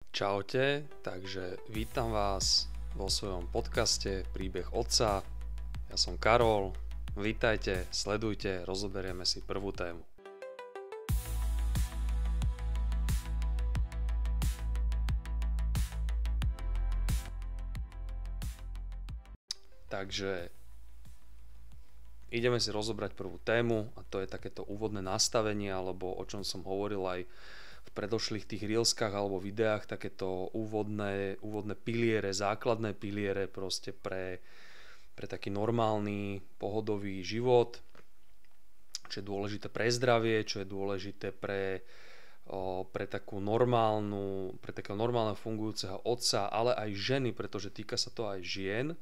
Čaute, takže vítam vás vo svojom podcaste Príbeh otca. Ja som Karol, vítajte, sledujte, rozoberieme si prvú tému. Takže ideme si rozobrať prvú tému a to je takéto úvodné nastavenie, alebo o čom som hovoril aj v predošlých tých reelskách alebo videách, takéto úvodné piliere, základné piliere proste pre taký normálny pohodový život, čo je dôležité pre zdravie, čo je dôležité pre takého normálne fungujúceho otca, ale aj ženy, pretože týka sa to aj žien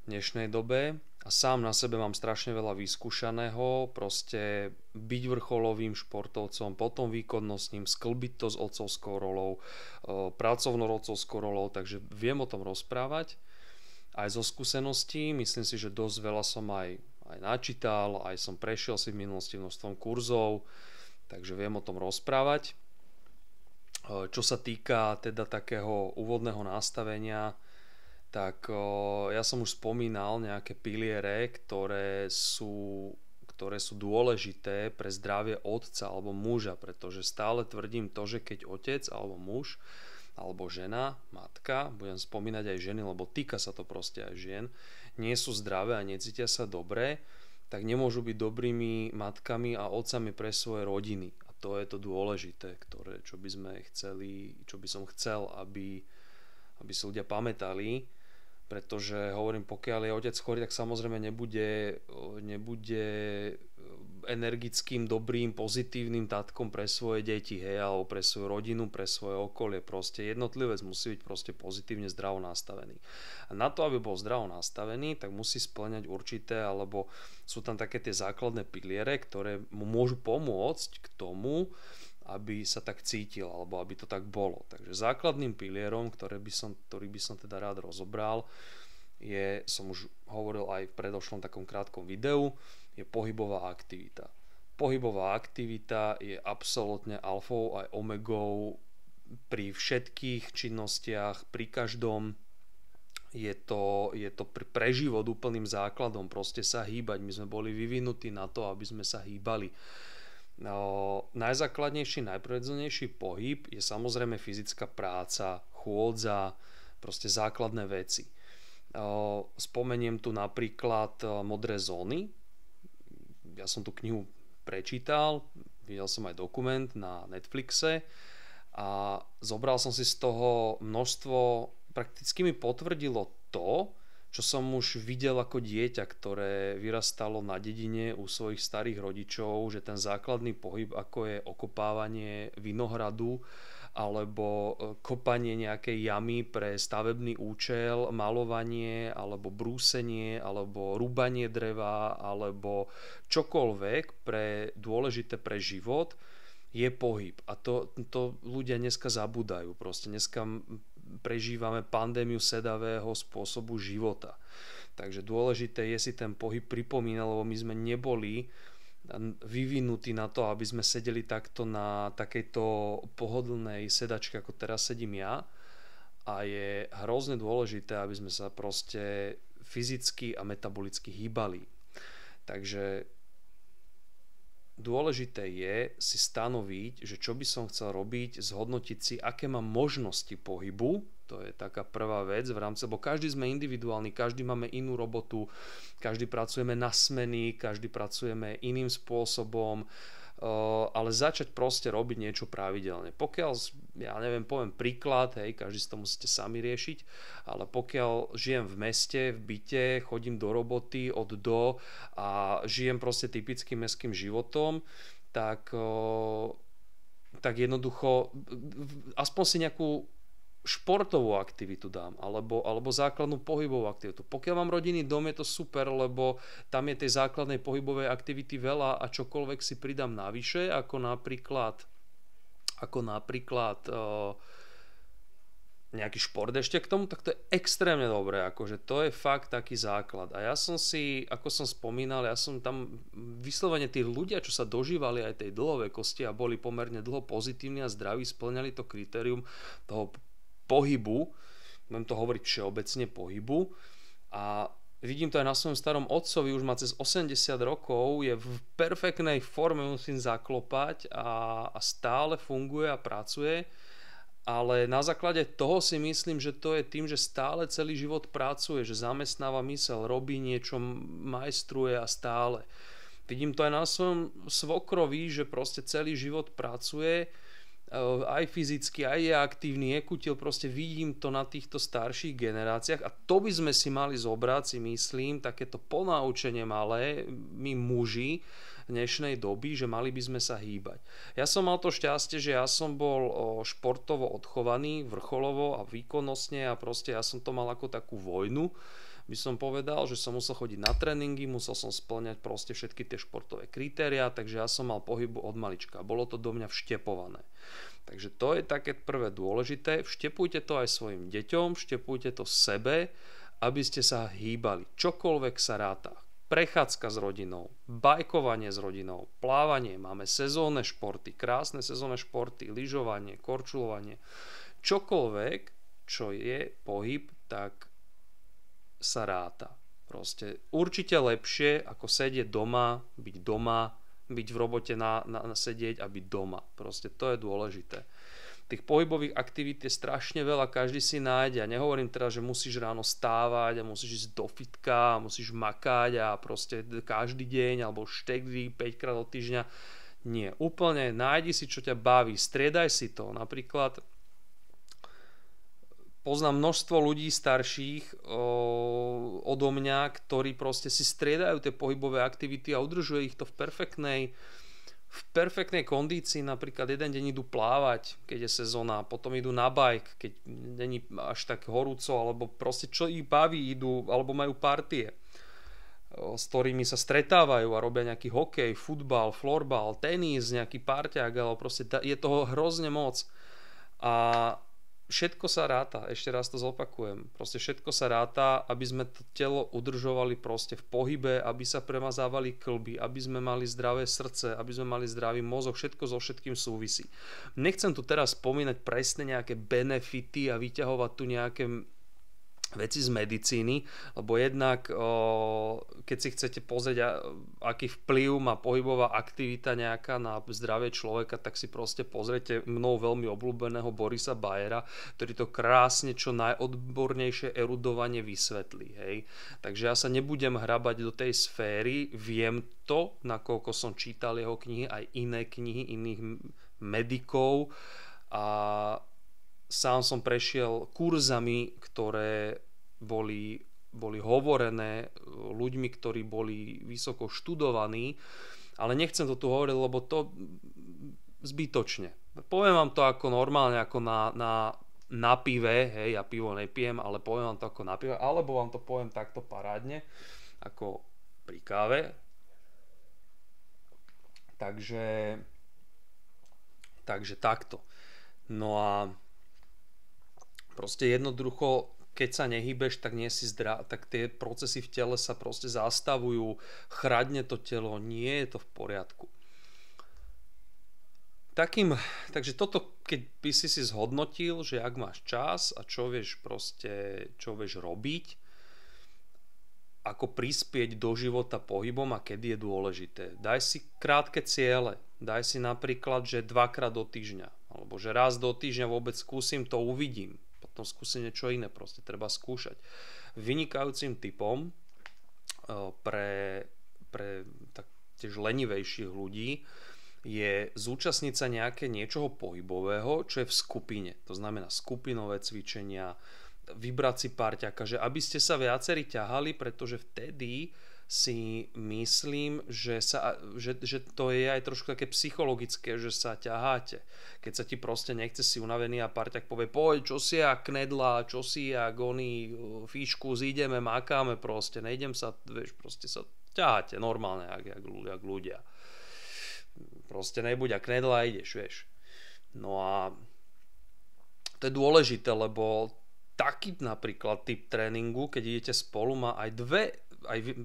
v dnešnej dobe a sám na sebe mám strašne veľa vyskúšaného, proste byť vrcholovým športovcom, potom výkonnostným, sklbiť to s otcovskou rolou, pracovnou otcovskou rolou, takže viem o tom rozprávať aj zo skúseností, myslím si, že dosť veľa som aj načítal, aj som prešiel si v minulosti množstvom kurzov, takže viem o tom rozprávať. Čo sa týka teda takého úvodného nastavenia, tak ja som už spomínal nejaké piliere, ktoré sú dôležité pre zdravie otca alebo muža, pretože stále tvrdím to, že keď otec alebo muž alebo žena, matka, budem spomínať aj ženy, lebo týka sa to proste aj žien, nie sú zdravé a necítia sa dobre, tak nemôžu byť dobrými matkami a otcami pre svoje rodiny. A to je to dôležité, čo by som chcel, aby si ľudia pamätali. Pretože hovorím, pokiaľ je otec chorý, tak samozrejme nebude energickým, dobrým, pozitívnym tatkom pre svoje deti, hej, alebo pre svoju rodinu, pre svoje okolie. Proste jednotlivec musí byť proste pozitívne zdravo nastavený. A na to, aby bol zdravo nastavený, tak musí spĺňať určité, alebo sú tam také tie základné piliere, ktoré mu môžu pomôcť k tomu, aby sa tak cítil, alebo aby to tak bolo. Takže základným pilierom, ktorý by som teda rád rozobral, som už hovoril aj v predošlom takom krátkom videu, je pohybová aktivita. Pohybová aktivita je absolútne alfou aj omegou pri všetkých činnostiach, pri každom. Je to pre život úplným základom, proste sa hýbať. My sme boli vyvinutí na to, aby sme sa hýbali. Najzákladnejší, najprirodzenejší pohyb je samozrejme fyzická práca, chôdza, proste základné veci. Spomeniem tu napríklad Modré zóny. Ja som tú knihu prečítal, videl som aj dokument na Netflixe a zobral som si z toho množstvo, prakticky mi potvrdilo to, čo som už videl ako dieťa, ktoré vyrastalo na dedine u svojich starých rodičov, že ten základný pohyb, ako je okopávanie vinohradu alebo kopanie nejakej jamy pre stavebný účel, malovanie alebo brúsenie alebo rúbanie dreva alebo čokoľvek dôležité pre život, je pohyb. A to ľudia dneska zabúdajú. Proste dneska prežívame pandémiu sedavého spôsobu života. Takže dôležité je si ten pohyb pripomínať, lebo my sme neboli vyvinutí na to, aby sme sedeli takto na takejto pohodlnej sedačke, ako teraz sedím ja. A je hrozne dôležité, aby sme sa proste fyzicky a metabolicky hýbali. Takže dôležité je si stanoviť, že čo by som chcel robiť, zhodnotiť si, aké mám možnosti pohybu. To je taká prvá vec v rámci, lebo každý sme individuálny, každý máme inú robotu, každý pracujeme na smeny, každý pracujeme iným spôsobom, ale začať proste robiť niečo pravidelne. Pokiaľ, ja neviem, poviem príklad, hej, každý si to musíte sami riešiť, ale pokiaľ žijem v meste, v byte, chodím do roboty od do a žijem proste typickým mestským životom, tak jednoducho aspoň si nejakú športovú aktivitu dám, alebo základnú pohybovú aktivitu. Pokiaľ mám rodinný dom, je to super, lebo tam je tej základnej pohybovej aktivity veľa a čokoľvek si pridám navyše, ako napríklad nejaký šport ešte k tomu, tak to je extrémne dobré, akože to je fakt taký základ. A ja som si, ako som spomínal, ja som tam vyslovene tí ľudia, čo sa dožívali aj tej dlhovekosti a boli pomerne dlho pozitívni a zdraví, splňali to kritérium toho pohybu, budem to hovoriť všeobecne pohybu, a vidím to aj na svojom starom otcovi, už má cez 80 rokov, je v perfektnej forme, musím zaklopať a stále funguje a pracuje. Ale na základe toho si myslím, že to je tým, že stále celý život pracuje, že zamestnáva myseľ, robí niečo, majstruje a stále. Vidím to aj na svojom svokrovi, že proste celý život pracuje, aj fyzicky, aj je aktívny, je kutil, proste vidím to na týchto starších generáciách a to by sme si mali zobrať, si myslím, takéto ponaučenie malé, my muži dnešnej doby, že mali by sme sa hýbať. Ja som mal to šťastie, že ja som bol športovo odchovaný, vrcholovo a výkonnostne a proste ja som to mal ako takú vojnu, by som povedal, že som musel chodiť na tréningy, musel som spĺňať proste všetky tie športové kritériá, takže ja som mal pohybu od malička. Bolo to do mňa vštepované. Takže to je také prvé dôležité. Vštepujte to aj svojim deťom, vštepujte to sebe, aby ste sa hýbali. Čokoľvek sa ráta. Prechádzka s rodinou, bajkovanie s rodinou, plávanie, máme sezónne športy, krásne sezónne športy, lyžovanie, korčulovanie. Čokoľvek, čo je pohyb, tak sa ráta. Proste určite lepšie ako sedieť doma, byť v robote sedieť a byť doma. Proste to je dôležité. Tých pohybových aktivít je strašne veľa, každý si nájde. Ja nehovorím teraz, že musíš ráno stávať a musíš ísť do fitka a musíš makať a proste každý deň alebo štekdy 5 krát do týždňa. Nie, úplne nájdi si, čo ťa baví, striedaj si to. Napríklad poznám množstvo ľudí starších odo mňa, ktorí proste si striedajú tie pohybové aktivity a udržuje ich to v perfektnej kondícii. Napríklad jeden deň idú plávať, keď je sezóna, potom idú na bike, keď není až tak horúco, alebo proste čo ich baví, idú, alebo majú partie, s ktorými sa stretávajú a robia nejaký hokej, futbal, florbal, tenis, nejaký parťák, ale proste je toho hrozne moc. A všetko sa ráta, ešte raz to zopakujem, proste všetko sa ráta, aby sme to telo udržovali proste v pohybe, aby sa premazávali kĺby, aby sme mali zdravé srdce, aby sme mali zdravý mozog, všetko so všetkým súvisí. Nechcem tu teraz spomínať presne nejaké benefity a vyťahovať tu nejaké veci z medicíny, lebo jednak keď si chcete pozrieť, aký vplyv má pohybová aktivita nejaká na zdravie človeka, tak si proste pozrite mnou veľmi obľúbeného Borisa Bayera, ktorý to krásne čo najodbornejšie erudovane vysvetlí. Hej. Takže ja sa nebudem hrabať do tej sféry, viem to, nakoľko som čítal jeho knihy, aj iné knihy iných medikov a sám som prešiel kurzami, ktoré boli hovorené ľuďmi, ktorí boli vysoko študovaní, ale nechcem to tu hovoriť, lebo to zbytočne. Poviem vám to ako normálne, ako na pive, hej, ja pivo nepijem, ale poviem vám to ako na pive, alebo vám to poviem takto parádne, ako pri káve. Takže takto. No a proste jednoducho, keď sa nehýbeš, tak nie si tak tie procesy v tele sa proste zastavujú, chradne to telo, nie je to v poriadku. Takže toto, keď by si zhodnotil, že ak máš čas a čo vieš robiť, ako prispieť do života pohybom a kedy je dôležité. Daj si krátke ciele, daj si napríklad, že 2-krát do týždňa, alebo že raz do týždňa vôbec skúsim, to uvidím. Potom skúsim niečo iné, proste treba skúšať. Vynikajúcim typom pre tiež lenivejších ľudí je zúčastniť sa niečoho pohybového, čo je v skupine. To znamená skupinové cvičenia, vybrať si parťaka, že aby ste sa viacerí ťahali, pretože vtedy si myslím, že to je aj trošku také psychologické, že sa ťaháte. Keď sa ti proste nechce, si unavený a parťak povie, poď, čo si ja knedla, čo si ja gony, fíšku, zídeme, makáme proste, nejdem sa, vieš, proste sa ťaháte normálne, jak ľudia. Proste nebuď a knedla, ideš, vieš. No a to To je dôležité, lebo taký napríklad typ tréningu, keď idete spolu, má aj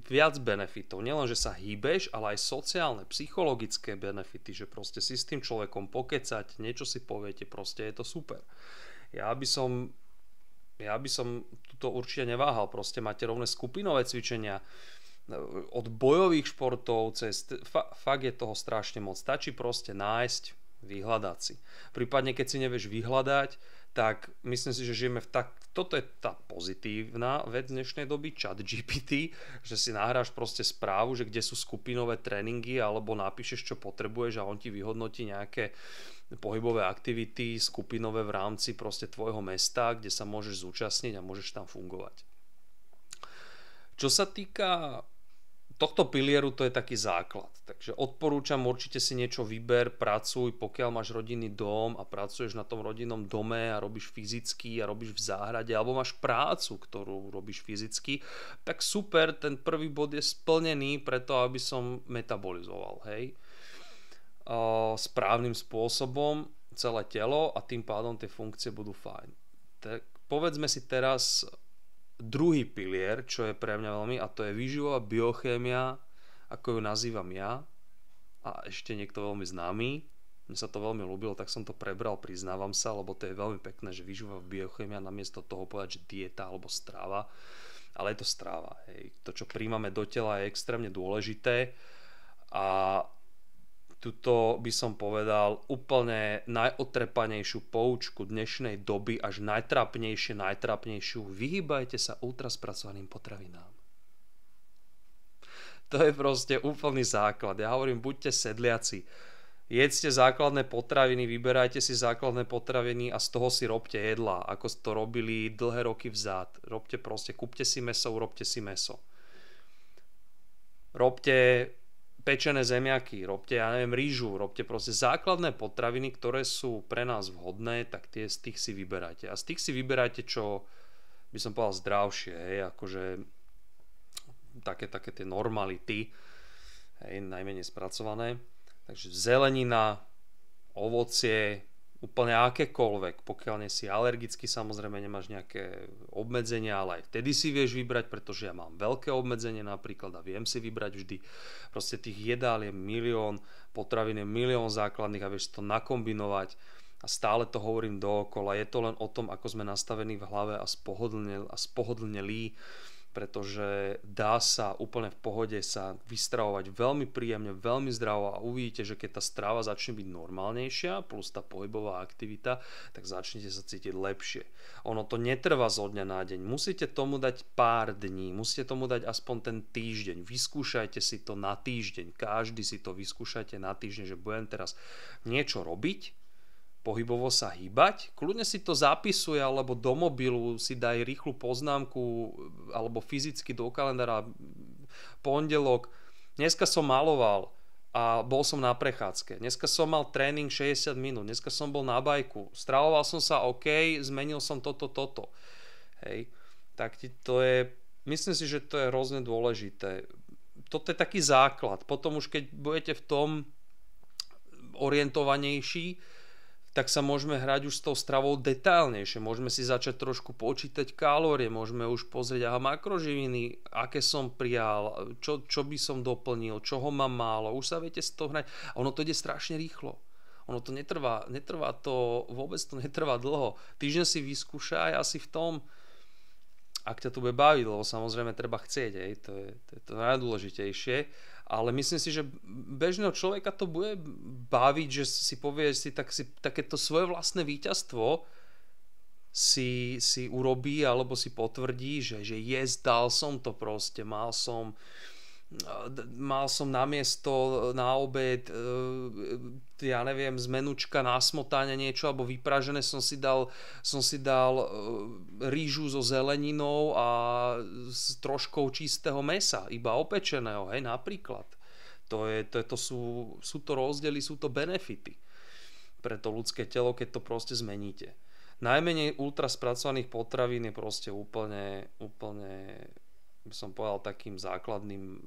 viac benefitov. Nielen, že sa hýbeš, ale aj sociálne, psychologické benefity, že proste si s tým človekom pokecať, niečo si poviete, proste je to super. Ja by som to určite neváhal, proste máte rovné skupinové cvičenia, od bojových športov fakt je toho strašne moc. Stačí proste nájsť, vyhľadať si. Prípadne keď si nevieš vyhľadať, tak myslím si, že žijeme toto je tá pozitívna vec dnešnej doby, ChatGPT, že si nahráš proste správu, že kde sú skupinové tréningy, alebo napíšeš, čo potrebuješ a on ti vyhodnotí nejaké pohybové aktivity skupinové v rámci proste tvojho mesta, kde sa môžeš zúčastniť a môžeš tam fungovať. Čo sa týka tohto pilieru, to je taký základ. Takže odporúčam, určite si niečo vyber, pracuj, pokiaľ máš rodinný dom a pracuješ na tom rodinnom dome a robíš fyzicky a robíš v záhrade, alebo máš prácu, ktorú robíš fyzicky, tak super, ten prvý bod je splnený preto, aby som metabolizoval, hej. Správnym spôsobom celé telo a tým pádom tie funkcie budú fajn. Tak povedzme si teraz druhý pilier, čo je pre mňa veľmi, a to je výživová biochémia, ako ju nazývam ja, a ešte niekto veľmi známy. Mne sa to veľmi ľúbilo, tak som to prebral, priznávam sa, lebo to je veľmi pekné, že výživová biochémia, namiesto toho povedať, že dieta alebo strava, ale je to strava. Hej. To, čo príjmame do tela, je extrémne dôležité a tuto by som povedal úplne najotrepanejšiu poučku dnešnej doby, až najtrápnejšiu. Vyhýbajte sa ultraspracovaným potravinám. To je proste úplný základ. Ja hovorím, buďte sedliaci. Jedzte základné potraviny, vyberajte si základné potraviny a z toho si robte jedlá, ako to robili dlhé roky vzad. Kúpte si mäso, urobte si mäso. Robte pečené zemiaky, robte, rýžu, robte proste základné potraviny, ktoré sú pre nás vhodné, tak z tých si vyberajte. A z tých si vyberajte, čo by som povedal zdravšie, hej, akože také tie normality, hej, najmenej spracované. Takže zelenina, ovocie, úplne akékoľvek, pokiaľ nie si alergický, samozrejme nemáš nejaké obmedzenia, ale aj vtedy si vieš vybrať, pretože ja mám veľké obmedzenie napríklad a viem si vybrať vždy. Proste tých jedál je milión, potravín je milión základných a vieš to nakombinovať a stále to hovorím dookola. Je to len o tom, ako sme nastavení v hlave a spohodlnelí, pretože dá sa úplne v pohode sa vystravovať veľmi príjemne, veľmi zdravo a uvidíte, že keď tá strava začne byť normálnejšia plus tá pohybová aktivita, tak začnete sa cítiť lepšie. Ono to netrvá zo dňa na deň, musíte tomu dať pár dní, musíte tomu dať aspoň ten týždeň, vyskúšajte si to na týždeň, každý si to vyskúšajte na týždeň, že budem teraz niečo robiť, pohybovo sa hýbať, kľudne si to zapisuje alebo do mobilu si daj rýchlu poznámku alebo fyzicky do kalendára pondelok. Dneska som maloval a bol som na prechádzke. Dneska som mal tréning 60 minút, dneska som bol na bajku. Stravoval som sa OK, zmenil som toto. Hej. Tak to je, myslím si, že to je hrozne dôležité. Toto je taký základ. Potom už keď budete v tom orientovanejší, tak sa môžeme hrať už s tou stravou detailnejšie. Môžeme si začať trošku počítať kalórie, môžeme už pozrieť makroživiny, aké som prijal, čo by som doplnil, čoho mám málo. Už sa viete z toho hrať. A ono to ide strašne rýchlo. Ono to netrvá vôbec to netrvá dlho. Týždeň si vyskúšaj asi v tom, ak ťa to bude baviť, lebo samozrejme treba chcieť, to je to najdôležitejšie. Ale myslím si, že bežného človeka to bude baviť, že si povie, takéto svoje vlastné víťazstvo si urobí alebo si potvrdí, že dal som to proste, mal som namiesto na obed z menučka na smotanie niečo alebo vypražené som si dal rýžu so zeleninou a s troškou čistého mäsa, iba opečeného, hej, napríklad. Sú to rozdiely, sú to benefity pre to ľudské telo, keď to proste zmeníte. Najmenej ultraspracovaných potravín je proste úplne by som povedal takým základným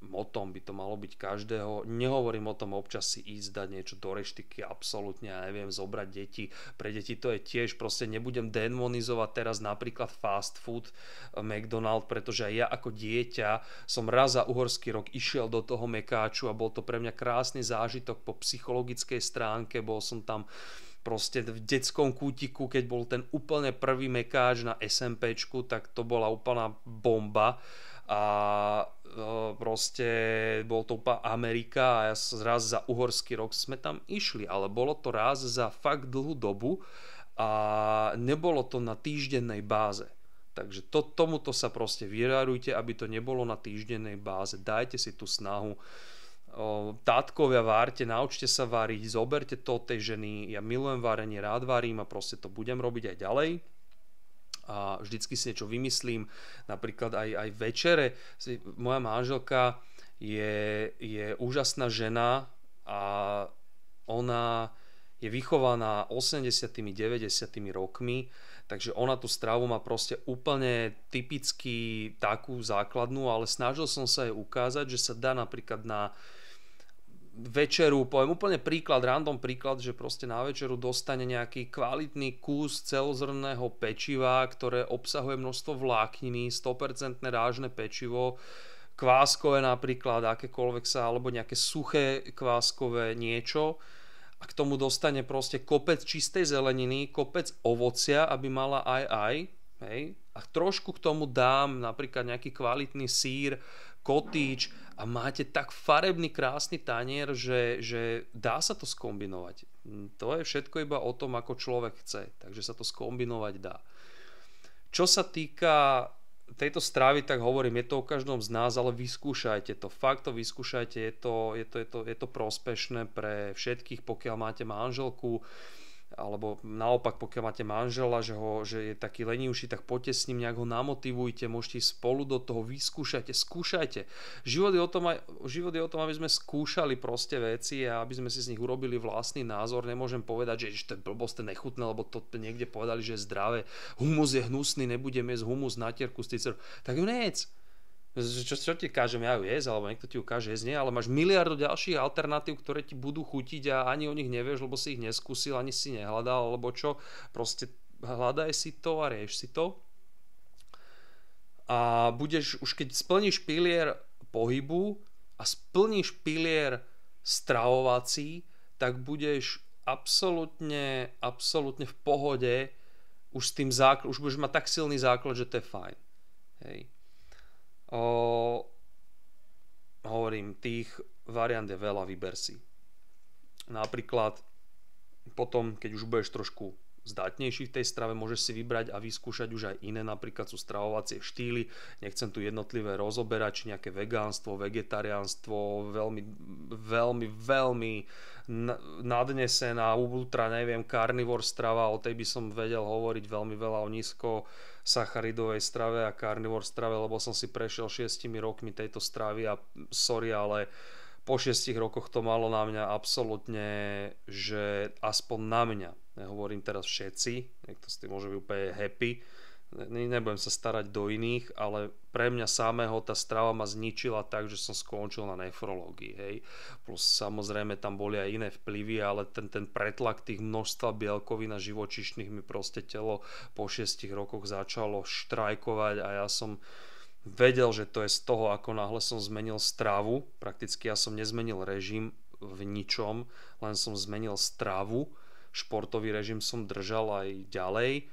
motom by to malo byť každého. Nehovorím o tom občas si ísť dať niečo do reštiky, absolútne, ja neviem, zobrať deti. Pre deti to je tiež, proste nebudem demonizovať teraz napríklad fast food McDonald, pretože aj ja ako dieťa som raz za uhorský rok išiel do toho Mekáču a bol to pre mňa krásny zážitok po psychologickej stránke, bol som tam proste v detskom kútiku, keď bol ten úplne prvý Mekáč na SMPčku, tak to bola úplná bomba a proste bol to úplne Amerika a raz za uhorský rok sme tam išli, ale bolo to raz za fakt dlhú dobu a nebolo to na týždennej báze. Takže tomuto sa proste vyvarujte, aby to nebolo na týždennej báze. Dajte si tú snahu. Tátkovia, várte, naučte sa variť, zoberte to od tej ženy. Ja milujem varenie, rád varím a proste to budem robiť aj ďalej. A vždycky si niečo vymyslím, napríklad aj večere. Moja manželka je úžasná žena a ona je vychovaná 80 90 rokmi, takže ona tú stravu má proste úplne typicky takú základnú, ale snažil som sa jej ukázať, že sa dá napríklad na večeru, poviem úplne príklad, random príklad, že proste na večeru dostane nejaký kvalitný kus celozrnného pečiva, ktoré obsahuje množstvo vlákniny, 100% rážne pečivo, kváskové napríklad, akékoľvek sa, alebo nejaké suché kváskové niečo a k tomu dostane proste kopec čistej zeleniny, kopec ovocia, aby mala aj, hej, a trošku k tomu dám napríklad nejaký kvalitný sír, kotíč a máte tak farebný, krásny tanier, že dá sa to skombinovať. To je všetko iba o tom, ako človek chce, takže sa to skombinovať dá. Čo sa týka tejto stravy, tak hovorím, je to o každom z nás, ale vyskúšajte to. Fakt to vyskúšajte, je to prospešné pre všetkých, pokiaľ máte manželku, alebo naopak, pokiaľ máte manžela, že je taký lenivší, tak poďte s ním, nejak ho namotivujte, môžete ísť spolu do toho, vyskúšajte, skúšajte. Život je o tom, aby sme skúšali proste veci a aby sme si z nich urobili vlastný názor. Nemôžem povedať, že to je blbosť, to je nechutné, lebo to niekde povedali, že je zdravé. Humus je hnusný, nebudem jesť humus na tierku z tycerov. Tak ju nejedz. Čo ti kážem ja ju jesť, alebo niekto ti ju káže jesť, nie, ale máš miliardu ďalších alternatív, ktoré ti budú chutiť a ani o nich nevieš, lebo si ich neskúsil, ani si nehľadal, alebo čo. Proste hľadaj si to a rieš si to. A budeš, už keď splníš pilier pohybu a splníš pilier stravovací, tak budeš absolútne v pohode už s tým už budeš mať tak silný základ, že to je fajn. Hej. Hovorím, tých variant je veľa, vyber si. Napríklad potom, keď už budeš trošku zdatnejší v tej strave, môžeš si vybrať a vyskúšať už aj iné, napríklad sú stravovacie štýly, nechcem tu jednotlivé rozoberať, či nejaké vegánstvo, vegetariánstvo, veľmi nadnesená, ultra, neviem, carnivore strava, o tej by som vedel hovoriť veľmi veľa, o nízkosacharidovej strave a carnivore strave, lebo som si prešiel 6 rokmi tejto stravy a sorry, ale po 6 rokoch to malo na mňa absolútne, že aspoň na mňa, nehovorím teraz všetci, niekto s tým môže byť úplne happy, nebudem sa starať do iných, ale pre mňa samého tá strava ma zničila tak, že som skončil na nefrológii, hej. Plus samozrejme tam boli aj iné vplyvy, ale ten pretlak tých množstva bielkovín a živočíšnych mi proste telo po 6 rokoch začalo štrajkovať a ja som vedel, že to je z toho, ako náhle som zmenil stravu. Prakticky ja som nezmenil režim v ničom, len som zmenil stravu. Športový režim som držal aj ďalej,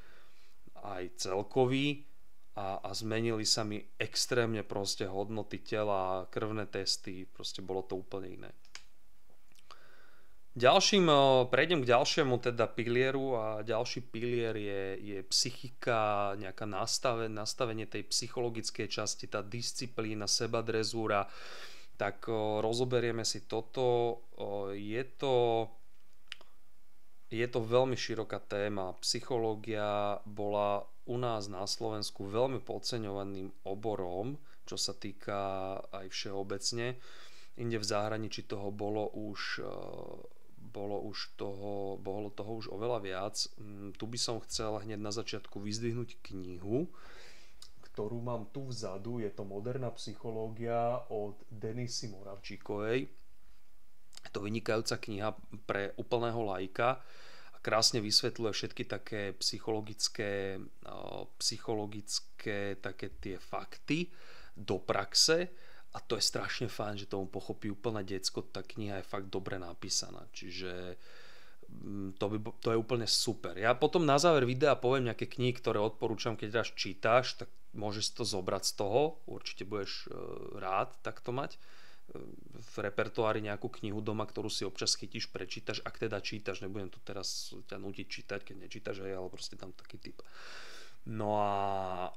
aj celkový a zmenili sa mi extrémne proste hodnoty tela, krvné testy, proste bolo to úplne iné. Prejdem k ďalšiemu teda pilieru a ďalší pilier je psychika, nejaká nastavenie tej psychologickej časti, tá disciplína, sebadrezúra. Tak rozoberieme si toto. Je to veľmi široká téma. Psychológia bola u nás na Slovensku veľmi podceňovaným oborom, čo sa týka aj všeobecne. Inde v zahraničí toho bolo toho už oveľa viac. Tu by som chcel hneď na začiatku vyzdvihnúť knihu, ktorú mám tu vzadu. Je to Moderná psychológia od Denisy Moravčíkovej. Je to vynikajúca kniha pre úplného laika a krásne vysvetľuje všetky také psychologické také tie fakty do praxe a to je strašne fajn, že tomu pochopí úplne decko. Tá kniha je fakt dobre napísaná, čiže to je úplne super. Ja potom na záver videa poviem nejaké knihy, ktoré odporúčam, keď raz čítaš, tak môžeš si to zobrať z toho, určite budeš rád takto mať v repertoári nejakú knihu doma, ktorú si občas chytíš, prečítaš, ak teda čítaš, nebudem tu teraz ťa nútiť čítať, keď nečítaš, ale proste tam taký typ. No a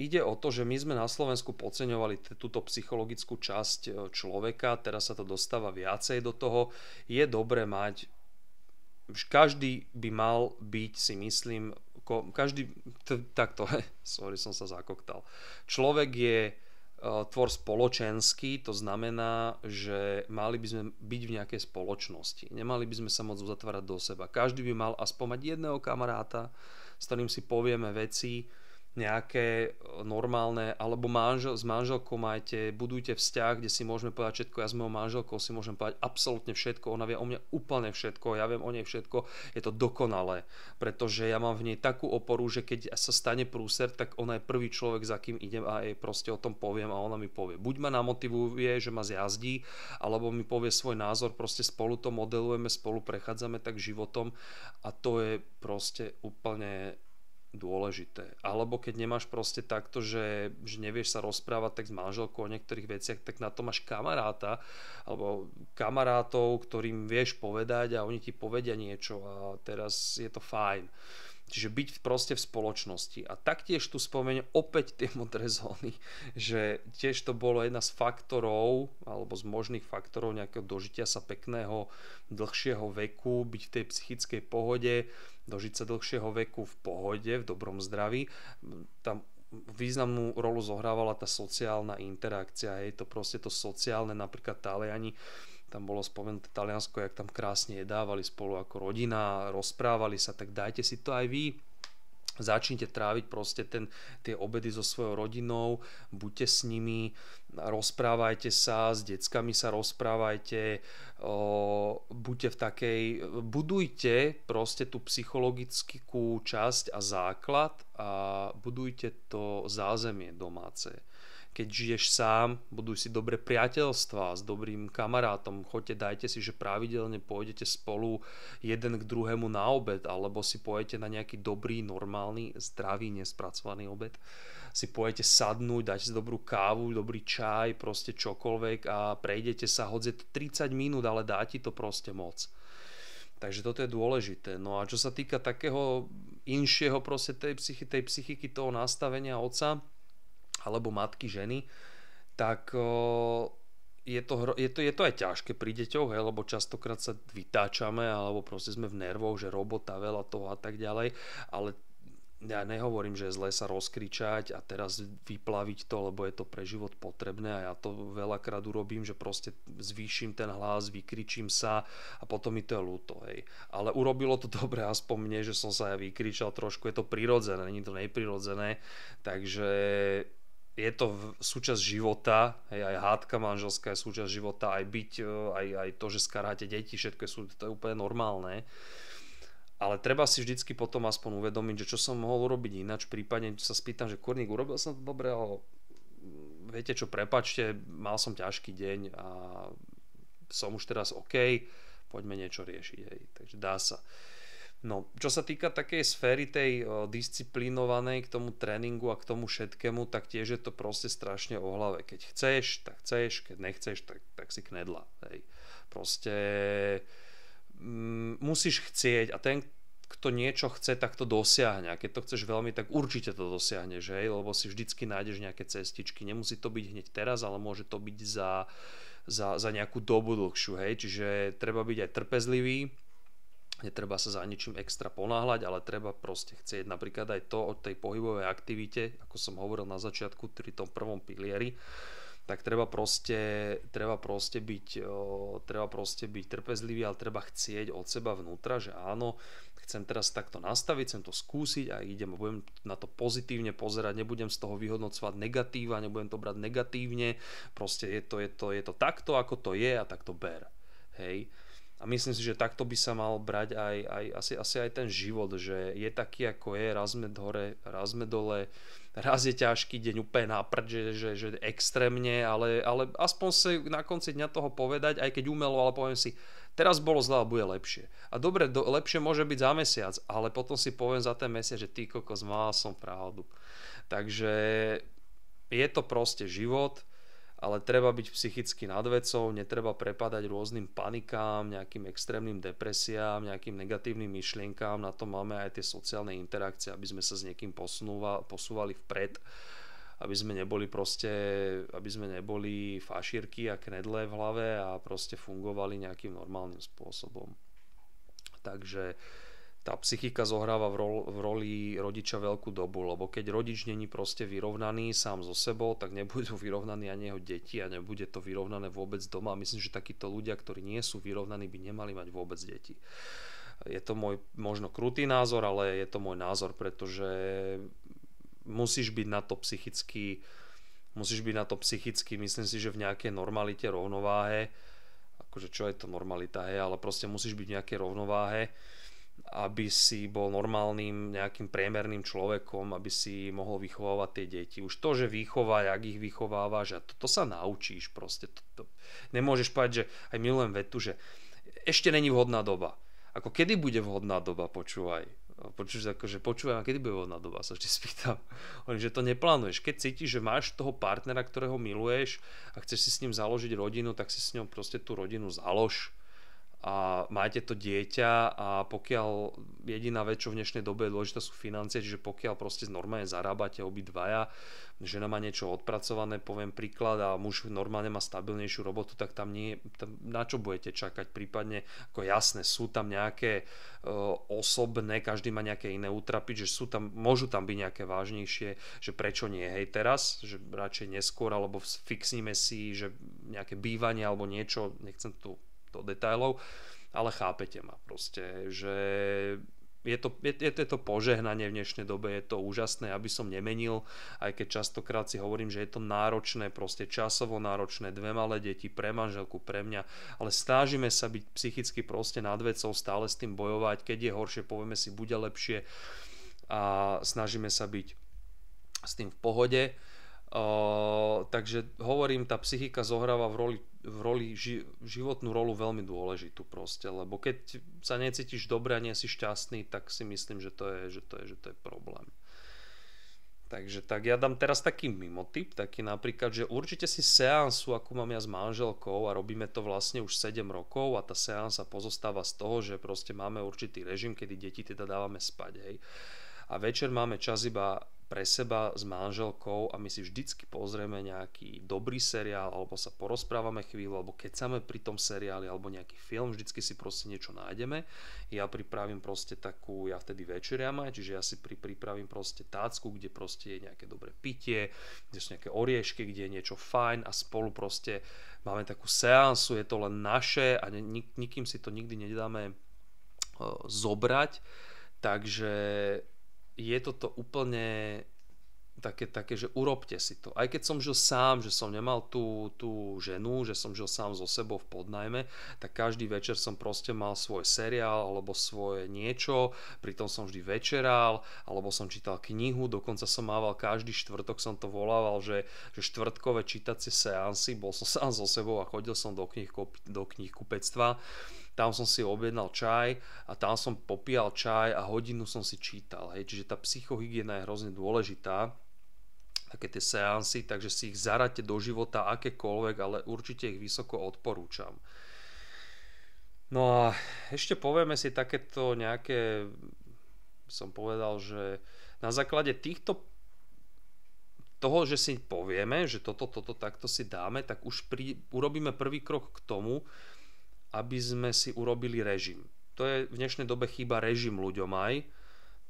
ide o to, že my sme na Slovensku podceňovali túto psychologickú časť človeka, teraz sa to dostáva viacej do toho. Je dobré mať, každý by mal byť, si myslím, sorry, som sa zakoktal. Človek je tvor spoločenský, to znamená, že mali by sme byť v nejakej spoločnosti. Nemali by sme sa môcť uzatvárať do seba. Každý by mal aspoň mať jedného kamaráta, s ktorým si povieme veci, nejaké normálne, alebo s manželkou budujte vzťah, kde si môžeme povedať všetko, ja s mojou manželkou si môžem povedať absolútne všetko, ona vie o mňa úplne všetko, ja viem o nej všetko, je to dokonalé, pretože ja mám v nej takú oporu, že keď sa stane prúser, tak ona je prvý človek, za kým idem a jej proste o tom poviem a ona mi povie. Buď ma namotivuje, že ma zjazdí, alebo mi povie svoj názor, proste spolu to modelujeme, spolu prechádzame tak životom a to je proste úplne dôležité. Alebo keď nemáš proste takto, že nevieš sa rozprávať tak s manželkou o niektorých veciach, tak na to máš kamaráta alebo kamarátov, ktorým vieš povedať a oni ti povedia niečo a teraz je to fajn. Čiže byť proste v spoločnosti. A taktiež tu spomeniem opäť tie modré zóny, že tiež to bolo jedna z faktorov, alebo z možných faktorov nejakého dožitia sa pekného, dlhšieho veku, byť v tej psychickej pohode, dožiť sa dlhšieho veku v pohode, v dobrom zdraví. Tam významnú rolu zohrávala tá sociálna interakcia, to proste to sociálne, napríklad Taliani, tam bolo spomenuté Taliansko, jak tam krásne jedávali spolu ako rodina, rozprávali sa, tak dajte si to aj vy. Začnite tráviť proste tie obedy so svojou rodinou, buďte s nimi, rozprávajte sa, s deckami sa rozprávajte, buďte v takej, budujte proste tú psychologickú časť a základ a budujte to zázemie domáce. Keď žiješ sám, buduj si dobré priateľstvá s dobrým kamarátom, choďte, dajte si, že pravidelne pôjdete spolu jeden k druhému na obed, alebo si pôjdete na nejaký dobrý, normálny, zdravý, nespracovaný obed. Si pôjdete sadnúť, dáte si dobrú kávu, dobrý čaj, proste čokoľvek a prejdete sa, hoď je to 30 minút, ale dá ti to proste moc. Takže toto je dôležité. No a čo sa týka takého inšieho proste tej psychiky, toho nastavenia otca, alebo matky, ženy, tak je to aj ťažké pri deťoch, lebo častokrát sa vytáčame, alebo proste sme v nervoch, že robota, veľa toho a tak ďalej, ale ja nehovorím, že je zlé sa rozkričať a teraz vyplaviť to, lebo je to pre život potrebné a ja to veľakrát urobím, že proste zvýšim ten hlas, vykričím sa a potom mi to je ľúto. Hej. Ale urobilo to dobre aspoň mne, že som sa ja vykričal trošku, je to prirodzené, nie je to neprirodzené, takže je to súčasť života, hej, aj hádka manželská je súčasť života, aj byť, aj to, že skaráte deti, všetko to je úplne normálne. Ale treba si vždycky potom aspoň uvedomiť, že čo som mohol urobiť ináč, prípadne sa spýtam, že kurník, urobil som to dobre, ale viete čo, prepáčte, mal som ťažký deň a som už teraz OK, poďme niečo riešiť, hej, takže dá sa. No, čo sa týka takej sféry tej disciplinovanej k tomu tréningu a k tomu všetkému, tak tiež je to proste strašne o hlave. Keď chceš, tak chceš, keď nechceš, tak si knedla. Hej. Proste musíš chcieť a ten, kto niečo chce, tak to dosiahne. A keď to chceš veľmi, tak určite to dosiahneš, hej? Lebo si vždycky nájdeš nejaké cestičky. Nemusí to byť hneď teraz, ale môže to byť za nejakú dobu dlhšiu. Hej? Čiže treba byť aj trpezlivý, netreba sa za ničím extra ponáhľať, ale treba proste chcieť napríklad aj to od tej pohybovej aktivite, ako som hovoril na začiatku, pri tom prvom pilieri, tak treba proste byť trpezlivý, ale treba chcieť od seba vnútra, že áno, chcem teraz takto nastaviť, chcem to skúsiť a budem na to pozitívne pozerať, nebudem z toho vyhodnocovať negatíva, nebudem to brať negatívne, proste je to takto, ako to je a takto ber. Hej. A myslím si, že takto by sa mal brať asi aj ten život, že je taký, ako je, raz sme hore, raz sme dole, raz je ťažký deň úplne na prd, že extrémne, ale aspoň si na konci dňa toho povedať, aj keď umelo, ale poviem si, teraz bolo zle a bude lepšie. A dobre, lepšie môže byť za mesiac, ale potom si poviem za ten mesiac, že ty kokos, mal som pravdu. Takže je to proste život, ale treba byť psychicky nad vecou, netreba prepadať rôznym panikám, nejakým extrémnym depresiám, nejakým negatívnym myšlienkám, na to máme aj tie sociálne interakcie, aby sme sa s niekým posúvali vpred, aby sme neboli fašírky a knedle v hlave a proste fungovali nejakým normálnym spôsobom. Takže tá psychika zohráva v roli rodiča veľkú dobu, lebo keď rodič není proste vyrovnaný sám so sebou, tak nebudú vyrovnaní ani jeho deti a nebude to vyrovnané vôbec doma. Myslím, že takíto ľudia, ktorí nie sú vyrovnaní, by nemali mať vôbec deti. Je to môj možno krutý názor, ale je to môj názor, pretože musíš byť na to psychicky, myslím si, že v nejakej normalite, rovnováhe, akože čo je to normalita, hej, ale proste musíš byť v nejakej rovnováhe, aby si bol normálnym nejakým priemerným človekom, aby si mohol vychovávať tie deti. Už to, že vychovať, ak ich vychovávaš, a to sa naučíš proste. Nemôžeš povedať, že aj milujem vetu, že ešte není vhodná doba. Ako kedy bude vhodná doba, počúvaj. Počúvaj, kedy bude vhodná doba, sa ešte spýtam. Že to neplánuješ. Keď cítiš, že máš toho partnera, ktorého miluješ a chceš si s ním založiť rodinu, tak si s ňou proste tú rodinu založ a máte to dieťa a pokiaľ jediná vec, čo v dnešnej dobe je dôležitá, sú financie, čiže pokiaľ proste normálne zarábate obidvaja, žena má niečo odpracované, poviem príklad, a muž normálne má stabilnejšiu robotu, tak tam na čo budete čakať, prípadne, ako jasné, sú tam nejaké osobné, každý má nejaké iné útrapy, že môžu tam byť nejaké vážnejšie, že prečo nie, hej, teraz, že radšej neskôr, alebo fixnime si, že nejaké bývanie alebo niečo, nechcem tu do detailov, ale chápete ma proste, že je to požehnanie v dnešnej dobe, je to úžasné, aby som nemenil, aj keď častokrát si hovorím, že je to náročné, proste časovo náročné, 2 malé deti, pre manželku, pre mňa, ale snažíme sa byť psychicky proste nad vecou, stále s tým bojovať, keď je horšie, povieme si, bude lepšie a snažíme sa byť s tým v pohode. Takže hovorím, tá psychika zohráva v roli životnú rolu veľmi dôležitú proste, lebo keď sa necítiš dobre a nie si šťastný, tak si myslím, že to je problém. Takže tak ja dám teraz taký mimotip, taký napríklad, že určite si seansu, akú mám ja s manželkou, a robíme to vlastne už 7 rokov, a tá seansa pozostáva z toho, že proste máme určitý režim, kedy deti teda dávame spať, hej. A večer máme čas iba pre seba s manželkou a my si vždycky pozrieme nejaký dobrý seriál, alebo sa porozprávame chvíľu, alebo kecame pri tom seriáli, alebo nejaký film, vždycky si proste niečo nájdeme. Ja pripravím proste ja vtedy večeriam aj, čiže ja si pripravím proste tácku, kde proste je nejaké dobré pitie, kde sú nejaké oriešky, kde je niečo fajn a spolu proste máme takú seansu, je to len naše a nikým si to nikdy nedáme zobrať, takže je toto úplne také, že urobte si to. Aj keď som žil sám, že som nemal tú ženu, že som žil sám so sebou v podnajme, tak každý večer som proste mal svoj seriál alebo svoje niečo, pritom som vždy večeral, alebo som čítal knihu, dokonca som mával každý štvrtok, som to volával, že štvrtkové čítacie seansy, bol som sám so sebou a chodil som do knihkupectva. Tam som si objednal čaj a tam som popíjal čaj a hodinu som si čítal. Hej. Čiže tá psychohygiena je hrozne dôležitá, také tie seansy, takže si ich zaraďte do života akékoľvek, ale určite ich vysoko odporúčam. No a ešte povieme si takéto nejaké, som povedal, že na základe toho, že si povieme, že toto takto si dáme, tak už urobíme prvý krok k tomu, aby sme si urobili režim. To je v dnešnej dobe chýba režim ľuďom aj.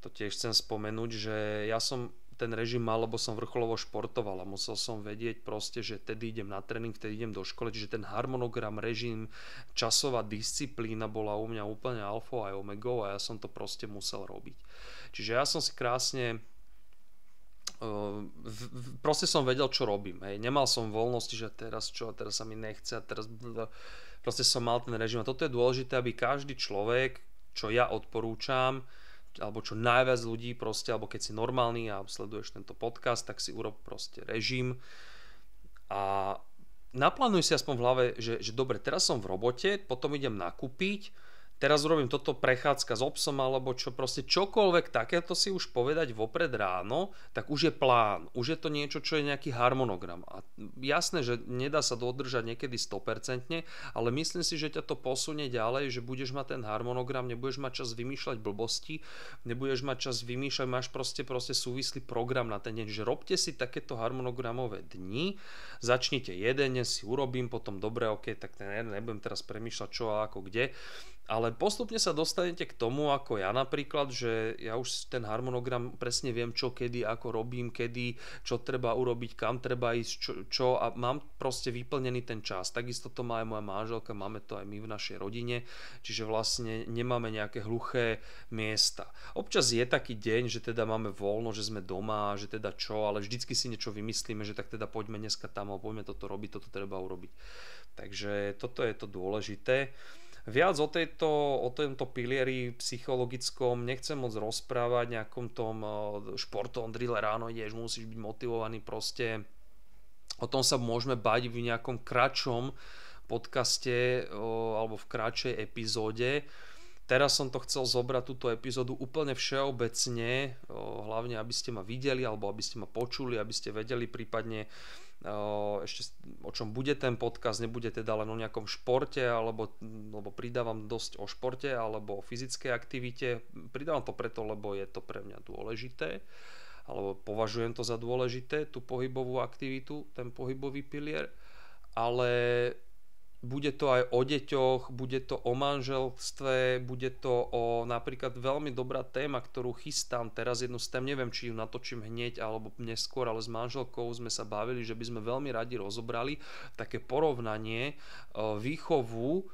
To tiež chcem spomenúť, že ja som ten režim mal, lebo som vrcholovo športoval a musel som vedieť proste, že tedy idem na tréning, vtedy idem do školy, čiže ten harmonogram, režim, časová disciplína bola u mňa úplne alfa aj omegou a ja som to proste musel robiť. Čiže ja som si krásne proste som vedel, čo robím. Hej. Nemal som voľnosti, že teraz sa mi nechce a teraz proste som mal ten režim. A toto je dôležité, aby každý človek, čo ja odporúčam, alebo čo najviac ľudí proste, alebo keď si normálny a sleduješ tento podcast, tak si urob proste režim a naplánuj si aspoň v hlave, že dobre, teraz som v robote, potom idem nakúpiť, teraz urobím toto, prechádzka s obsom alebo čo, proste čokoľvek takéto si už povedať vopred ráno, tak už je plán, už je to niečo, čo je nejaký harmonogram. A jasné, že nedá sa dodržať niekedy 100%, ale myslím si, že ťa to posunie ďalej, že budeš mať ten harmonogram, nebudeš mať čas vymýšľať blbosti, nebudeš mať čas vymýšľať, máš proste súvislý program na ten deň, že robte si takéto harmonogramové dni, začnite jeden, si urobím, potom dobre, ok, tak nebudem teraz premýšľať čo a ako kde. Ale postupne sa dostanete k tomu, ako ja napríklad, že ja už ten harmonogram presne viem, čo kedy, ako robím, kedy, čo treba urobiť, kam treba ísť, čo a mám proste vyplnený ten čas. Takisto to má aj moja manželka, máme to aj my v našej rodine, čiže vlastne nemáme nejaké hluché miesta. Občas je taký deň, že teda máme voľno, že sme doma, že teda čo, ale vždycky si niečo vymyslíme, že tak teda poďme dneska tam a poďme toto robiť, toto treba urobiť. Takže toto je to dôležité. Viac o tomto pilieri psychologickom nechcem moc rozprávať, nejakom tom športovom drille ráno ideš, musíš byť motivovaný proste. O tom sa môžeme bať v nejakom kratšom podcaste alebo v kratšej epizóde. Teraz som to chcel zobrať túto epizódu úplne všeobecne, hlavne aby ste ma videli alebo aby ste ma počuli, aby ste vedeli prípadne ešte o čom bude ten podcast, nebude teda len o nejakom športe, lebo pridávam dosť o športe alebo o fyzickej aktivite. Pridávam to preto, lebo je to pre mňa dôležité, alebo považujem to za dôležité, tú pohybovú aktivitu, ten pohybový pilier, ale bude to aj o deťoch, bude to o manželstve, bude to o napríklad veľmi dobrá téma, ktorú chystám teraz, jednu z tém, neviem, či ju natočím hneď alebo neskôr, ale s manželkou sme sa bavili, že by sme veľmi radi rozobrali také porovnanie výchovu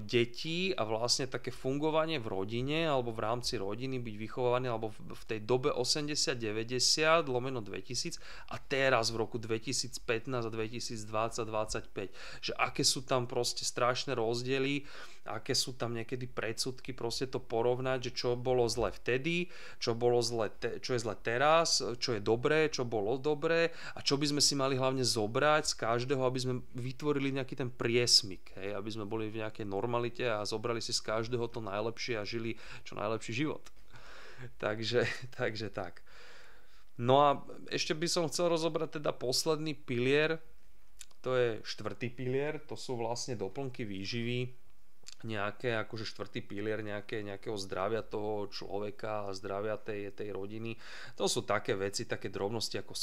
detí a vlastne také fungovanie v rodine alebo v rámci rodiny byť vychovaný alebo v tej dobe 80-90 lomeno 2000 a teraz v roku 2015 a 2020-2025, že aké sú tam proste strašné rozdiely, aké sú tam niekedy predsudky, proste to porovnať, že čo bolo zle vtedy, čo je zle teraz, čo je dobré, čo bolo dobré a čo by sme si mali hlavne zobrať z každého, aby sme vytvorili nejaký ten priesmyk, hej, aby sme boli v nejakej normalite a zobrali si z každého to najlepšie a žili čo najlepší život. Takže tak. No a ešte by som chcel rozobrať teda posledný pilier, to je 4. pilier, to sú vlastne doplnky výživy, nejaké akože 4. pilier nejakého zdravia toho človeka a zdravia tej rodiny. To sú také veci, také drobnosti ako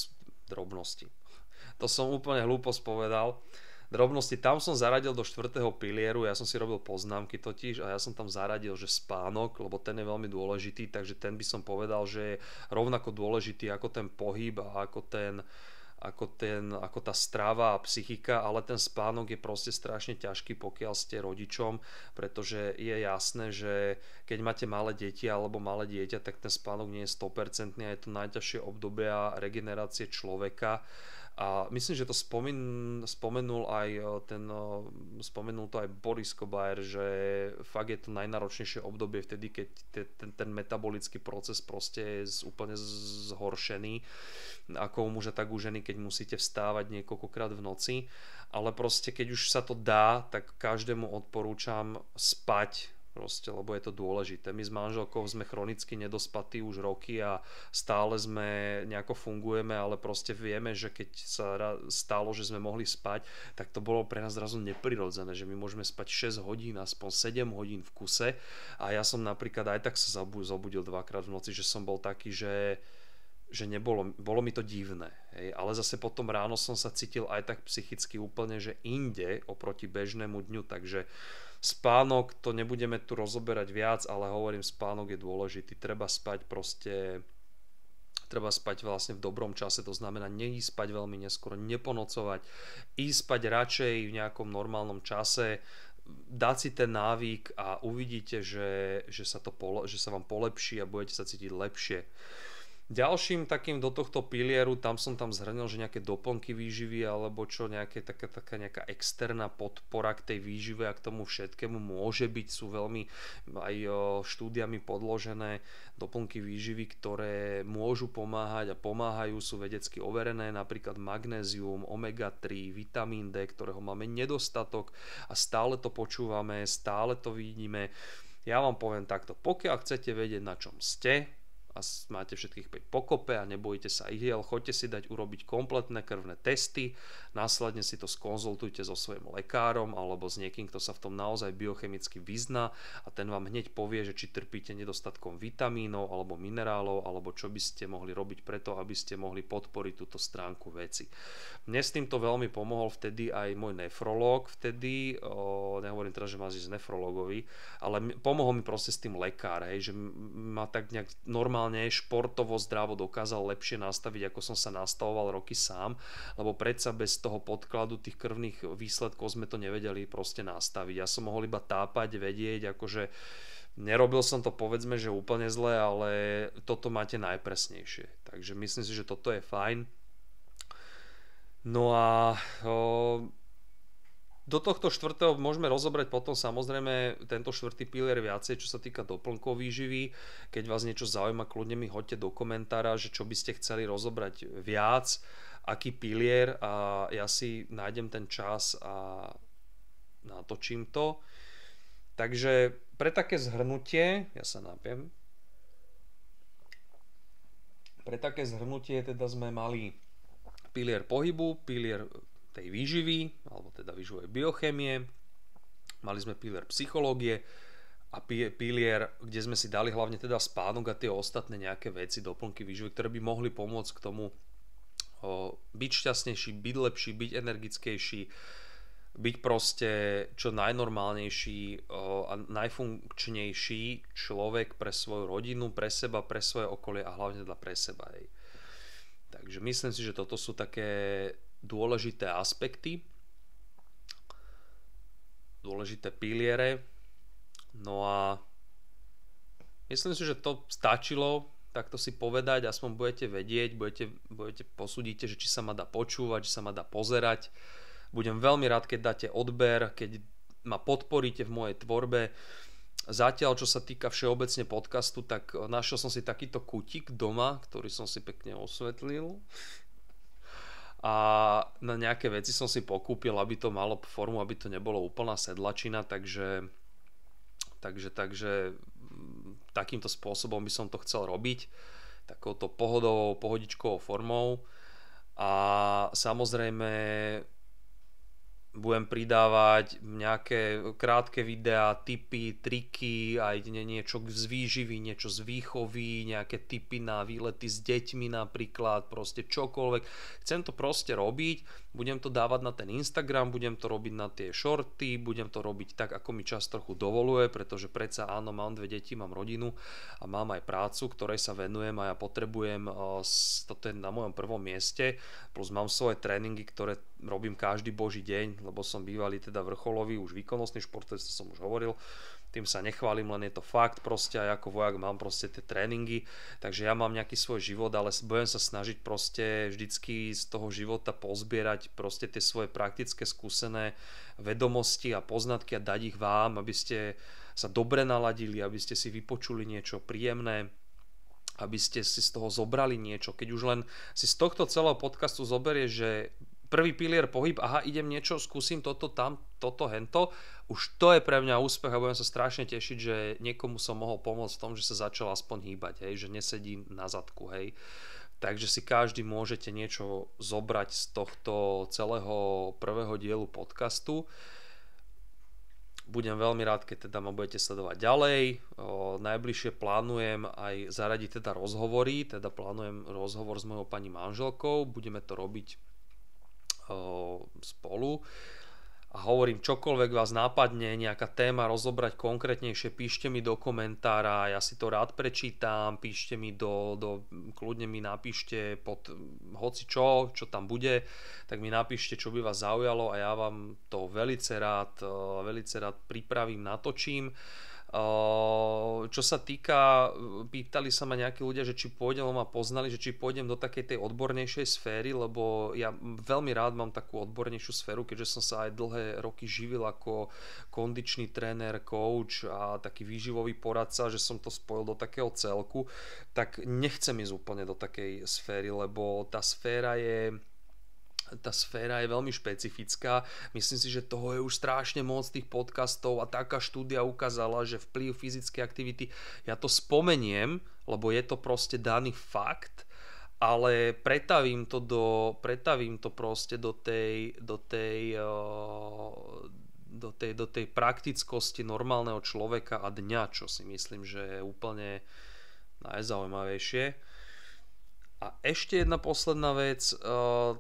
drobnosti. To som úplne hlúposť povedal. Drobnosti, tam som zaradil do 4. pilieru, ja som si robil poznámky totiž a ja som tam zaradil, že spánok, lebo ten je veľmi dôležitý, takže ten by som povedal, že je rovnako dôležitý ako ten pohyb a ako tá strava a psychika, ale ten spánok je proste strašne ťažký, pokiaľ ste rodičom, pretože je jasné, že keď máte malé deti alebo malé dieťa, tak ten spánok nie je 100% a je to najťažšie obdobie regenerácie človeka. A myslím, že to spomenul to aj Boris Kobaer, že fakt je to najnáročnejšie obdobie vtedy, keď ten metabolický proces proste je úplne zhoršený, ako u muža, tak u ženy, keď musíte vstávať niekoľkokrát v noci. Ale proste keď už sa to dá, tak každému odporúčam spať, proste, lebo je to dôležité. My s manželkou sme chronicky nedospatí už roky a stále sme nejako fungujeme, ale proste vieme, že keď sa stalo, že sme mohli spať, tak to bolo pre nás zrazu neprirodzené, že my môžeme spať 6 hodín, aspoň 7 hodín v kuse a ja som napríklad aj tak sa zobudil 2-krát v noci, že som bol taký, že bolo mi to divné, hej. Ale zase potom ráno som sa cítil aj tak psychicky úplne, že inde oproti bežnému dňu, takže spánok, to nebudeme tu rozoberať viac, ale hovorím, spánok je dôležitý, treba spať proste Treba spať vlastne v dobrom čase, to znamená neísť spať veľmi neskoro, neponocovať, ísť spať radšej v nejakom normálnom čase, dať si ten návyk a uvidíte, že sa vám polepší a budete sa cítiť lepšie. Ďalším takým do tohto pilieru, tam som zhrnul, že nejaké doplnky výživy alebo čo, taká nejaká externá podpora k tej výžive a k tomu všetkému môže byť, sú veľmi aj štúdiami podložené doplnky výživy, ktoré môžu pomáhať a pomáhajú, sú vedecky overené, napríklad magnézium, omega-3, vitamín D, ktorého máme nedostatok a stále to počúvame, stále to vidíme. Ja vám poviem takto, pokiaľ chcete vedieť, na čom ste, a máte všetkých 5 pokope a nebojíte sa ihiel, choďte si dať urobiť kompletné krvné testy, následne si to skonzultujte so svojím lekárom alebo s niekým, kto sa v tom naozaj biochemicky vyzná a ten vám hneď povie, že či trpíte nedostatkom vitamínov alebo minerálov alebo čo by ste mohli robiť preto, aby ste mohli podporiť túto stránku veci. Mne s týmto veľmi pomohol vtedy aj môj nefrológ, nehovorím teraz, že má ísť nefrológovi, ale pomohol mi proste s tým lekár, že ma tak nejak normálne športovo zdravo dokázal lepšie nastaviť, ako som sa nastavoval roky sám, lebo predsa bez toho podkladu tých krvných výsledkov sme to nevedeli proste nastaviť. Ja som mohol iba tápať, vedieť, akože nerobil som to povedzme, že úplne zle, ale toto máte najpresnejšie. Takže myslím si, že toto je fajn. No a do tohto štvrtého môžeme rozobrať potom samozrejme tento štvrtý pilier viacej, čo sa týka doplnkov výživy. Keď vás niečo zaujíma, kľudne mi hoďte do komentára, že čo by ste chceli rozobrať viac, aký pilier a ja si nájdem ten čas a natočím to. Takže pre také zhrnutie, ja sa napiem, pre také zhrnutie teda sme mali pilier pohybu, pilier tej výživy, alebo teda výživovej biochémie. Mali sme pilier psychológie a pilier, kde sme si dali hlavne teda spánok a tie ostatné nejaké veci, doplnky výživy, ktoré by mohli pomôcť k tomu byť šťastnejší, byť lepší, byť energickejší, byť proste čo najnormálnejší a najfunkčnejší človek pre svoju rodinu, pre seba, pre svoje okolie a hlavne teda pre seba. Takže myslím si, že toto sú také dôležité aspekty, dôležité piliere. No a myslím si, že to stačilo takto si povedať, aspoň budete vedieť, posúdite, že či sa ma dá počúvať, či sa ma dá pozerať. Budem veľmi rád, keď dáte odber, keď ma podporíte v mojej tvorbe. Zatiaľ, čo sa týka všeobecne podcastu, tak našiel som si takýto kutík doma, ktorý som si pekne osvetlil. A na nejaké veci som si pokúpil, aby to malo formu, aby to nebolo úplná sedlačina, takže takýmto spôsobom by som to chcel robiť, takouto pohodovou, pohodičkovou formou a samozrejme budem pridávať nejaké krátke videá, tipy, triky, aj niečo z výživy, niečo z výchovy, nejaké tipy na výlety s deťmi napríklad, proste čokoľvek. Chcem to proste robiť, budem to dávať na ten Instagram, budem to robiť na tie shorty, budem to robiť tak, ako mi čas trochu dovoluje, pretože predsa áno, mám 2 deti, mám rodinu a mám aj prácu, ktorej sa venujem a ja potrebujem, toto je na mojom prvom mieste, plus mám svoje tréningy, ktoré robím každý boží deň, lebo som bývalý teda vrcholový, už výkonnostný športovec, to som už hovoril, tým sa nechválim, len je to fakt proste, aj ako vojak mám proste tie tréningy, takže ja mám nejaký svoj život, ale budem sa snažiť proste vždycky z toho života pozbierať proste tie svoje praktické skúsené vedomosti a poznatky a dať ich vám, aby ste sa dobre naladili, aby ste si vypočuli niečo príjemné, aby ste si z toho zobrali niečo, keď už len si z tohto celého podcastu zoberieš, že prvý pilier pohyb, aha, idem niečo, skúsim toto, tam, toto, hento. Už to je pre mňa úspech a budem sa strašne tešiť, že niekomu som mohol pomôcť v tom, že sa začal aspoň hýbať, že nesedí na zadku, Takže si každý môžete niečo zobrať z tohto celého prvého dielu podcastu. Budem veľmi rád, keď teda ma budete sledovať ďalej. Najbližšie plánujem aj zaradiť teda rozhovory, teda plánujem rozhovor s mojou pani manželkou, budeme to robiť spolu A hovorím, čokoľvek vás nápadne, nejaká téma rozobrať konkrétnejšie, píšte mi do komentára, ja si to rád prečítam, píšte mi kľudne mi napíšte pod hoci čo tam bude, tak mi napíšte, čo by vás zaujalo a ja vám to velice rád pripravím, natočím. Čo sa týka, pýtali sa ma nejakí ľudia, že či pôjdem, ma poznali, že či pôjdem do takej tej odbornejšej sféry, lebo ja veľmi rád mám takú odbornejšiu sféru, keďže som sa aj dlhé roky živil ako kondičný tréner, coach a taký výživový poradca, že som to spojil do takého celku, tak nechcem ísť úplne do takej sféry, lebo tá sféra je veľmi špecifická. Myslím si, že toho je už strašne moc tých podcastov a taká štúdia ukázala, že vplyv fyzickej aktivity, ja to spomeniem, lebo je to proste daný fakt, ale pretavím to proste do tej praktickosti normálneho človeka a dňa, čo si myslím, že je úplne najzaujímavejšie. A ešte jedna posledná vec,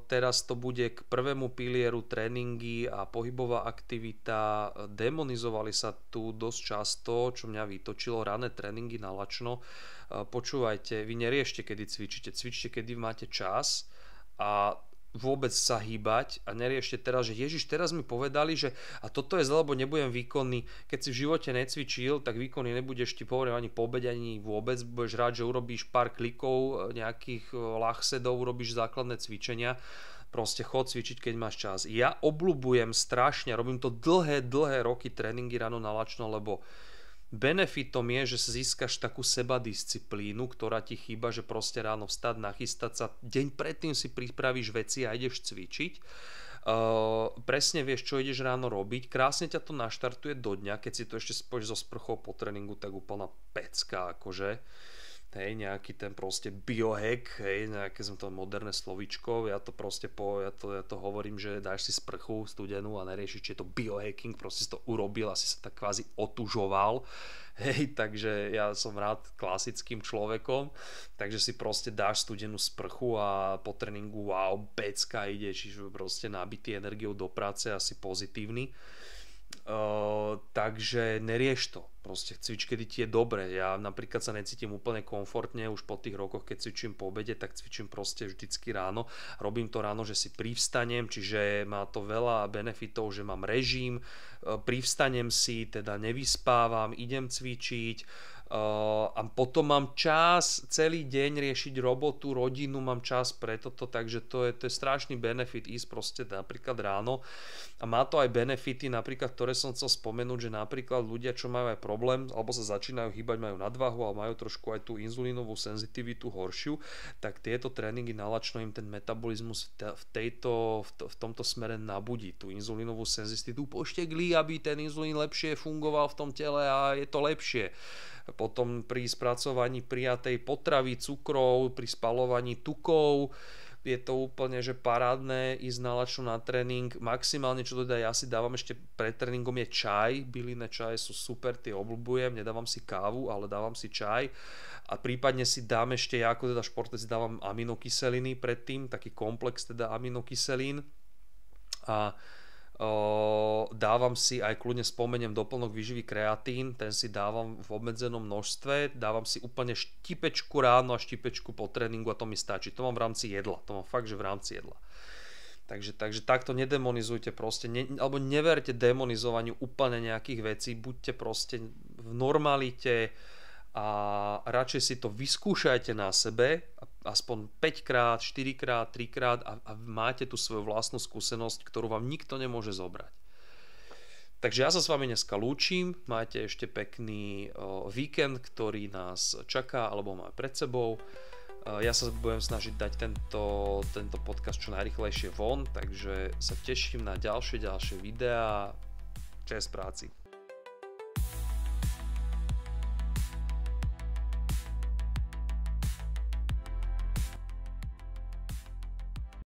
teraz to bude k prvému pilieru tréningy a pohybová aktivita. Demonizovali sa tu dosť často, čo mňa vytočilo, rané tréningy na lačno. Počúvajte, vy neriešte, kedy cvičte, kedy máte čas a vôbec sa hýbať a neriešte teraz, že Ježiš, teraz mi povedali, že a toto je zle, lebo nebudem výkonný. Keď si v živote necvičil, tak výkonný nebudeš, ti povedať ani po obede, ani vôbec. Budeš rád, že urobíš pár klikov, nejakých ľahsedov, urobíš základné cvičenia. Proste chod cvičiť, keď máš čas. Ja obľúbujem strašne, robím to dlhé roky tréningy ráno na lačno, lebo benefitom je, že získaš takú sebadisciplínu, ktorá ti chýba, že proste ráno vstať, nachystať sa, deň predtým si pripravíš veci a ideš cvičiť. Presne vieš, čo ideš ráno robiť, krásne ťa to naštartuje do dňa, keď si to ešte spojíš so sprchou po tréningu, tak úplná pecka, akože. Hej, nejaký ten proste biohack, hej, nejaké som to moderné slovíčko, ja to proste ja to hovorím, že dáš si sprchu studenú a neriešiš, či je to biohacking, proste si to urobil, asi sa tak kvázi otužoval, hej, takže ja som rád klasickým človekom, takže si proste dáš studenú sprchu a po tréningu wow, pecka ideš, proste nabitý energiou do práce, asi pozitívny. Takže nerieš to, proste cvič, kedy ti je dobre. Ja napríklad sa necítim úplne komfortne už po tých rokoch, keď cvičím po obede, tak cvičím proste vždycky ráno. Robím to ráno, že si privstanem, čiže má to veľa benefitov, že mám režim, privstanem si, teda nevyspávam, idem cvičiť, a potom mám čas celý deň riešiť robotu, rodinu, mám čas pre toto, takže to je strašný benefit ísť proste napríklad ráno a má to aj benefity napríklad, ktoré som chcel spomenúť, že napríklad ľudia, čo majú aj problém alebo sa začínajú hýbať, majú nadvahu ale majú trošku aj tú inzulínovú senzitivitu horšiu, tak tieto tréningy na lačno im ten metabolizmus v tomto smere nabudí tú inzulínovú senzitivitu, pošteglí, aby ten inzulín lepšie fungoval v tom tele a je to lepšie. Potom pri spracovaní prijatej potravy, cukrov, pri spaľovaní tukov je to úplne že parádne ísť na lačno na tréning. Maximálne čo teda ja si dávam ešte pred tréningom je čaj, bylinné čaje sú super, tie obľúbujem, nedávam si kávu, ale dávam si čaj a prípadne si dám ešte, ja ako teda športec si dávam aminokyseliny predtým, taký komplex teda aminokyselín a dávam si aj kľudne spomeniem doplnok výživy kreatín, ten si dávam v obmedzenom množstve, dávam si úplne štipečku ráno a štipečku po tréningu a to mi stačí, to mám v rámci jedla, to mám fakt, že v rámci jedla. Takže takto nedemonizujte proste, alebo neverte demonizovaniu úplne nejakých vecí, buďte proste v normalite a radšej si to vyskúšajte na sebe, aspoň 5-krát, 4-krát, 3-krát a máte tu svoju vlastnú skúsenosť, ktorú vám nikto nemôže zobrať. Takže ja sa s vami dneska lúčim, majte ešte pekný víkend, ktorý nás čaká alebo máme pred sebou. Ja sa budem snažiť dať tento podcast čo najrýchlejšie von, takže sa teším na ďalšie videá. Čas práci.